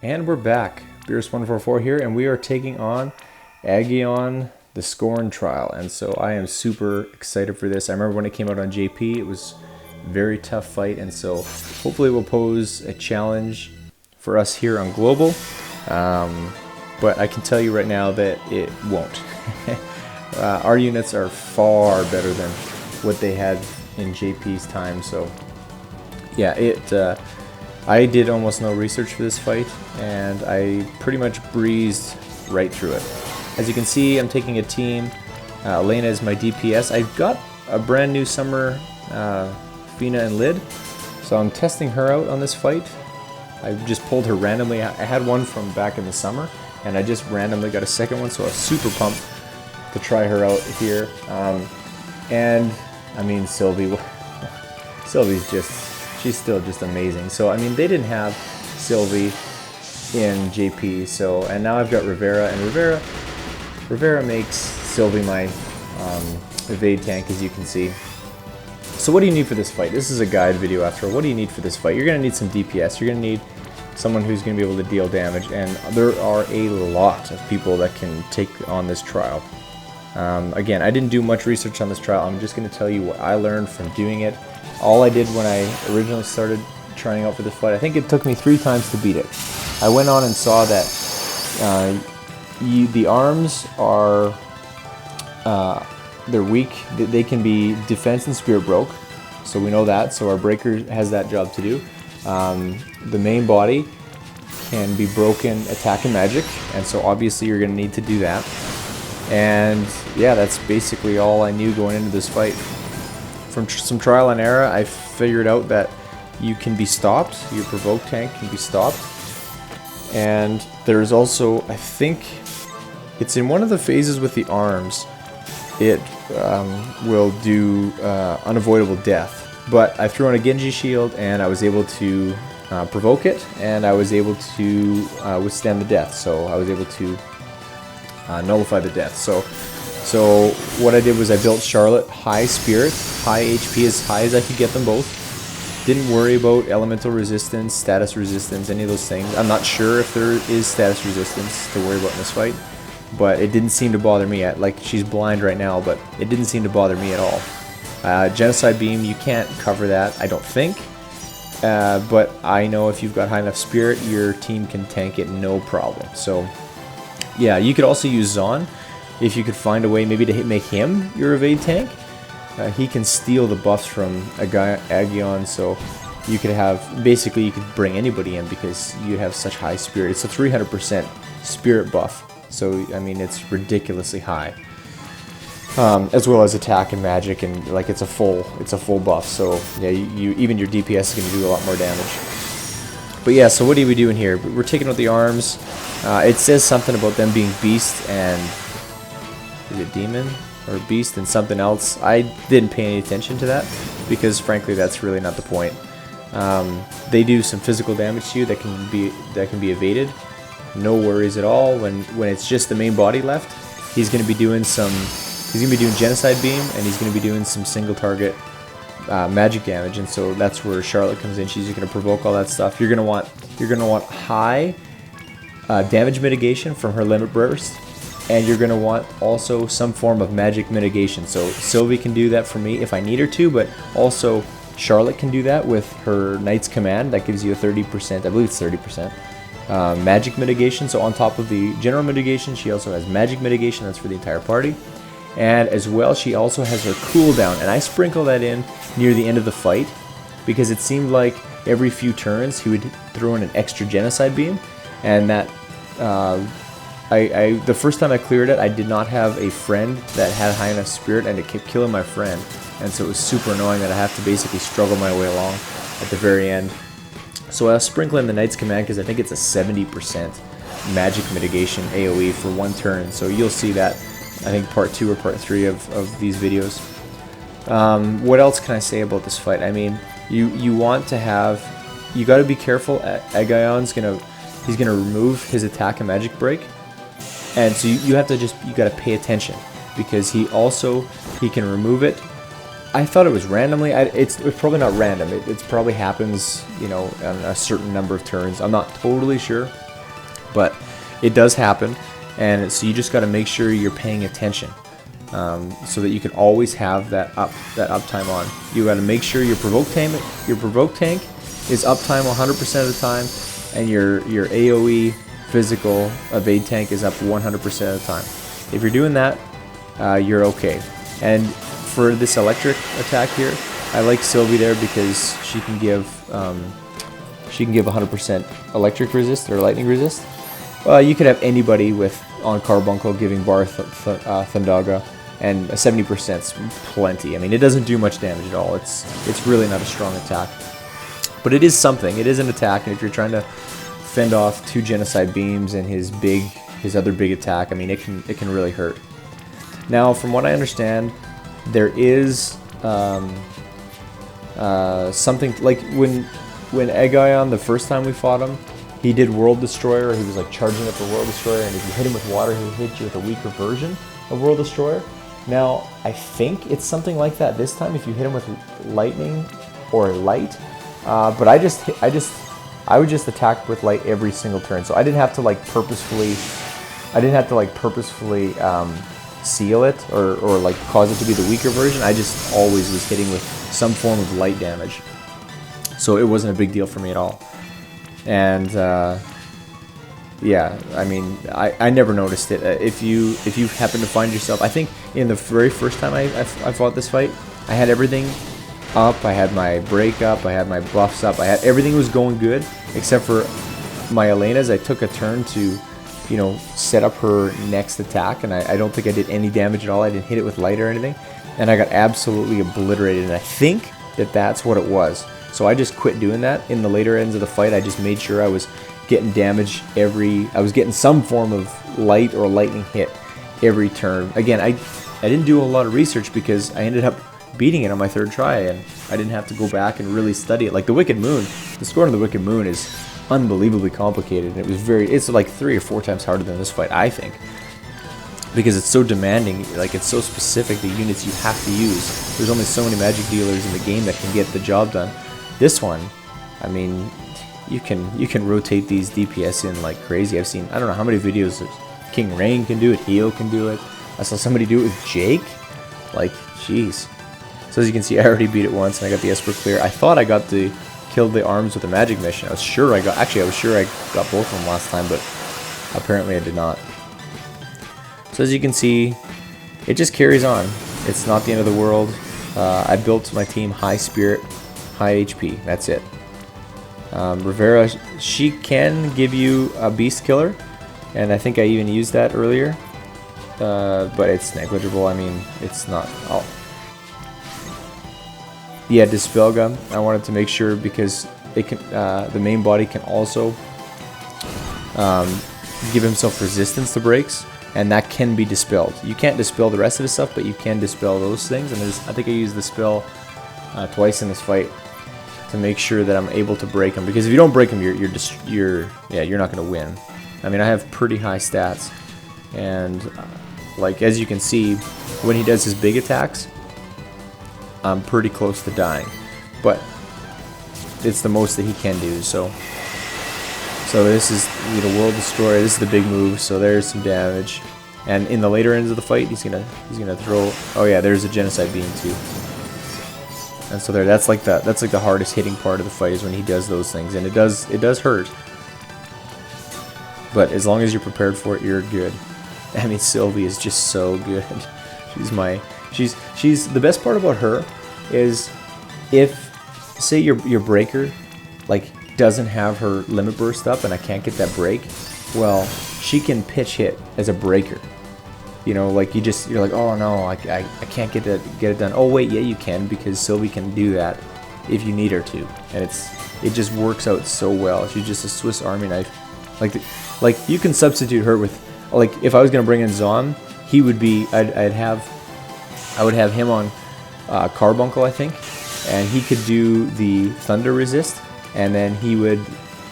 And we're back. Beerus144 here, and we are taking on Aegon the Scorn trial. And so I am super excited for this. I remember when it came out on JP, it was a very tough fight, and so hopefully it will pose a challenge for us here on Global. But I can tell you right now that it won't. Our units are far better than what they had in JP's time, so yeah, I did almost no research for this fight, and I pretty much breezed right through it. As you can see, I'm taking a team. Elena is my DPS. I've got a brand new summer Fina and Lid, so I'm testing her out on this fight. I just pulled her randomly. I had one from back in the summer, and I just randomly got a second one, so I was super pumped to try her out here. And I mean, Sylvie's she's still just amazing. So I mean, they didn't have Sylvie in JP, so, and now I've got Rivera, and Rivera makes Sylvie my evade tank, as you can see. So what do you need for this fight? This is a guide video after all. What do you need for this fight? You're going to need some DPS. You're going to need someone who's going to be able to deal damage, and there are a lot of people that can take on this trial. Again, I didn't do much research on this trial. I'm just going to tell you what I learned from doing it. All I did when I originally started trying out for this fight, I think it took me 3 times to beat it. I went on and saw that the arms are they're weak. They can be defense and spirit broke, so we know that. So our breaker has that job to do. The main body can be broken attack and magic, and so obviously you're going to need to do that. And yeah, that's basically all I knew going into this fight. From some trial and error, I figured out that you can be stopped. Your provoke tank can be stopped. And there's also, I think, it's in one of the phases with the arms, it will do unavoidable death. But I threw on a Genji shield, and I was able to provoke it, and I was able to withstand the death. So I was able to nullify the death. So what I did was I built Charlotte high spirit, high HP, as high as I could get them both. Didn't worry about elemental resistance, status resistance, any of those things. I'm not sure if there is status resistance to worry about in this fight, but it didn't seem to bother me. Like, she's blind right now, but it didn't seem to bother me at all. Genocide Beam, you can't cover that, I don't think. But I know if you've got high enough spirit, your team can tank it no problem. So yeah, you could also use Zon. If you could find a way maybe to make him your evade tank. He can steal the buffs from Aegon, so you could have, basically you could bring anybody in because you have such high spirit. It's a 300% spirit buff, so I mean it's ridiculously high. As well as attack and magic, and like it's a full buff, so yeah, even your DPS is going to do a lot more damage. But yeah, so what are we doing here? We're taking out the arms. It says something about them being beast and, is it demon or beast and something else? I didn't pay any attention to that because frankly that's really not the point. They do some physical damage to you that can be evaded. No worries at all. When it's just the main body left, he's going to be doing genocide beam, and he's going to be doing some single target magic damage, and so that's where Charlotte comes in. She's going to provoke all that stuff. You're going to want high damage mitigation from her limit burst, and you're going to want also some form of magic mitigation. So Sylvie can do that for me if I need her to, but also Charlotte can do that with her Knight's Command. That gives you a 30%, I believe it's 30%, magic mitigation. So on top of the general mitigation, she also has magic mitigation. That's for the entire party. And as well, she also has her cooldown, and I sprinkle that in near the end of the fight because it seemed like every few turns he would throw in an extra genocide beam, and that the first time I cleared it, I did not have a friend that had high enough spirit, and it kept killing my friend, and so it was super annoying that I have to basically struggle my way along at the very end. So I'll sprinkle in the Knight's Command because I think it's a 70% magic mitigation AoE for 1 turn, so you'll see that, I think, part 2 or part 3 of these videos. What else can I say about this fight? I mean, you want to have, you got to be careful. Aegon's he's gonna remove his attack and magic break, and so you got to pay attention because he can remove it. I thought it was randomly. It's probably not random. It probably happens, you know, on a certain number of turns. I'm not totally sure, but it does happen, and so you just got to make sure you're paying attention, so that you can always have that uptime on. You got to make sure your provoke tank is uptime 100% of the time, and your AOE physical evade tank is up 100% of the time. If you're doing that, you're okay. And for this electric attack here, I like Sylvie there because she can give 100% electric resist or lightning resist. You could have anybody with on Carbuncle giving Bar Thundaga, and a 70%'s plenty. I mean, it doesn't do much damage at all. It's really not a strong attack, but it is something. It is an attack, and if you're trying to fend off 2 Genocide Beams and his other big attack, I mean, it can really hurt. Now, from what I understand, there is something like when Aegon, the first time we fought him, he did World Destroyer. He was like charging up a World Destroyer, and if you hit him with water, he hit you with a weaker version of World Destroyer. Now, I think it's something like that this time if you hit him with lightning or light. But I would just attack with light every single turn, so I didn't have to like purposefully seal it or like cause it to be the weaker version. I just always was hitting with some form of light damage, so it wasn't a big deal for me at all. And yeah, I mean, I never noticed it. If you happen to find yourself, I think in the very first time I fought this fight, I had everything up, I had my break up, I had my buffs up, everything was going good, except for my Elena's. I took a turn to, you know, set up her next attack, and I don't think I did any damage at all. I didn't hit it with light or anything, and I got absolutely obliterated, and I think that's what it was. So I just quit doing that. In the later ends of the fight, I just made sure I was getting damage I was getting some form of light or lightning hit every turn. Again, I didn't do a lot of research because I ended up beating it on my 3rd try, and I didn't have to go back and really study it. Like the Wicked Moon, the Scorn of the Wicked Moon is unbelievably complicated, and it's like 3 or 4 times harder than this fight, I think, because it's so demanding. Like, it's so specific, the units you have to use. There's only so many magic dealers in the game that can get the job done. This one, I mean, you can rotate these DPS in like crazy. I've seen, I don't know how many videos. King Rain can do it, Heo can do it. I saw somebody do it with Jake. Like, jeez. So as you can see, I already beat it once, and I got the Esper clear. I thought I killed the arms with a magic mission. I was sure I got both of them last time, but apparently I did not. So as you can see, it just carries on. It's not the end of the world. I built my team high spirit, high HP. That's it. Rivera, she can give you a beast killer, and I think I even used that earlier, but it's negligible. I mean, it's not. Yeah, Dispel Gun. I wanted to make sure because it can, the main body can also give himself resistance to breaks, and that can be dispelled. You can't dispel the rest of his stuff, but you can dispel those things. And I think I used the spell twice in this fight to make sure that I'm able to break him. Because if you don't break him, you're not going to win. I mean, I have pretty high stats, and like as you can see, when he does his big attacks, I'm pretty close to dying, but it's the most that he can do. So this is, you know, World Destroyer. This is the big move. So there's some damage, and in the later ends of the fight, he's gonna throw. Oh yeah, there's a Genocide Beam too. And so that's like the hardest hitting part of the fight is when he does those things, and it does hurt. But as long as you're prepared for it, you're good. I mean, Sylvie is just so good. She's the best part about her is if, say, your breaker like doesn't have her limit burst up and I can't get that break, well, she can pitch hit as a breaker. You know, like you're like, oh no, I can't get it done. Oh wait, yeah you can, because Sylvie can do that if you need her to, and it just works out so well. She's just a Swiss Army knife. Like you can substitute her with, like, if I was gonna bring in Zon, he would be, I would have him on Carbuncle, I think, and he could do the Thunder Resist, and then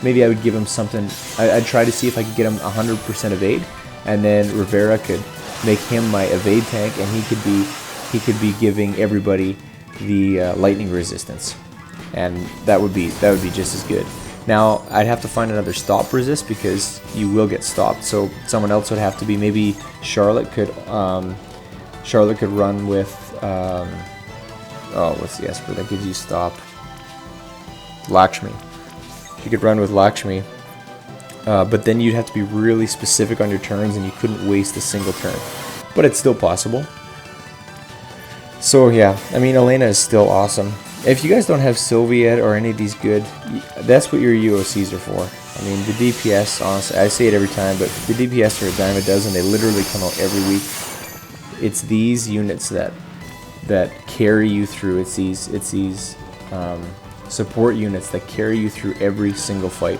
maybe I would give him something. I'd try to see if I could get him 100% evade, and then Rivera could make him my evade tank, and he could be giving everybody the lightning resistance, and that would be just as good. Now, I'd have to find another stop resist because you will get stopped. So someone else would have to be, maybe Charlotte could run with, oh, what's the Esper that gives you stop? Lakshmi. She could run with Lakshmi. But then you'd have to be really specific on your turns and you couldn't waste a single turn. But it's still possible. So yeah, I mean, Elena is still awesome. If you guys don't have Sylvia yet or any of these good, that's what your UOCs are for. I mean, the DPS, honestly, I say it every time, but the DPS are a dime a dozen. They literally come out every week. It's these units that carry you through. It's these support units that carry you through every single fight.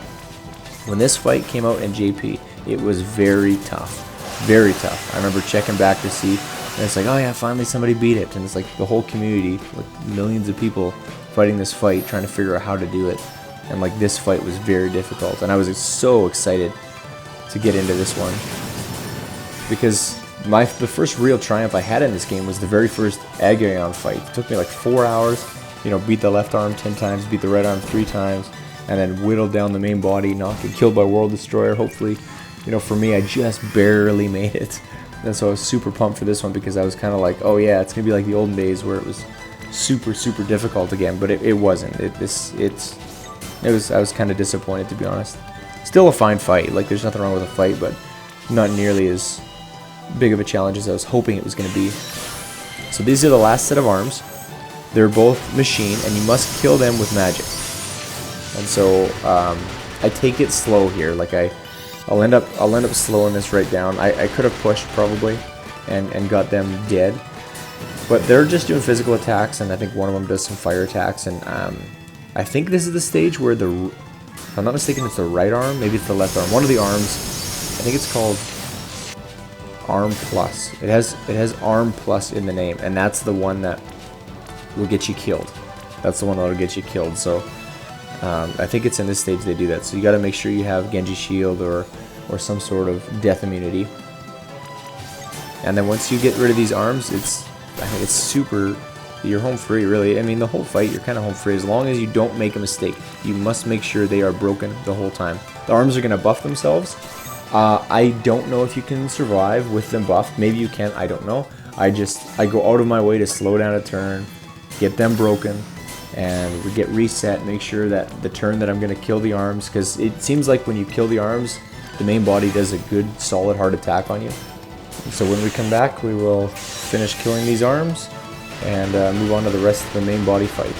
When this fight came out in JP, it was very tough. Very tough. I remember checking back to see, and it's like, oh yeah, finally somebody beat it. And it's like the whole community, like millions of people fighting this fight, trying to figure out how to do it. And like this fight was very difficult. And I was so excited to get into this one. Because the first real triumph I had in this game was the very first Aghayon fight. It took me like 4 hours, you know, beat the left arm 10 times, beat the right arm 3 times, and then whittled down the main body, not get killed by World Destroyer, hopefully. You know, for me, I just barely made it. And so I was super pumped for this one because I was kind of like, oh yeah, it's going to be like the olden days where it was super, super difficult again, but it wasn't. I was kind of disappointed, to be honest. Still a fine fight, like there's nothing wrong with a fight, but not nearly as big of a challenge as I was hoping it was going to be. So these are the last set of arms. They're both machine, and you must kill them with magic. And so I take it slow here. Like I'll end up slowing this right down. I could have pushed probably and got them dead, but they're just doing physical attacks, and I think one of them does some fire attacks. And I think this is the stage where if I'm not mistaken, it's the right arm, maybe it's the left arm. One of the arms, I think it's called Arm Plus. It has Arm Plus in the name, and that's the one that will get you killed. That's the one that will get you killed. So I think it's in this stage they do that. So you got to make sure you have Genji Shield or some sort of death immunity. And then once you get rid of these arms, I think it's super. You're home free, really. I mean, the whole fight, you're kind of home free as long as you don't make a mistake. You must make sure they are broken the whole time. The arms are going to buff themselves. I don't know if you can survive with them buffed. Maybe you can. I don't know. I go out of my way to slow down a turn, get them broken, and we get reset. Make sure that the turn that I'm going to kill the arms, because it seems like when you kill the arms, the main body does a good, solid, hard attack on you. So when we come back, we will finish killing these arms and move on to the rest of the main body fight.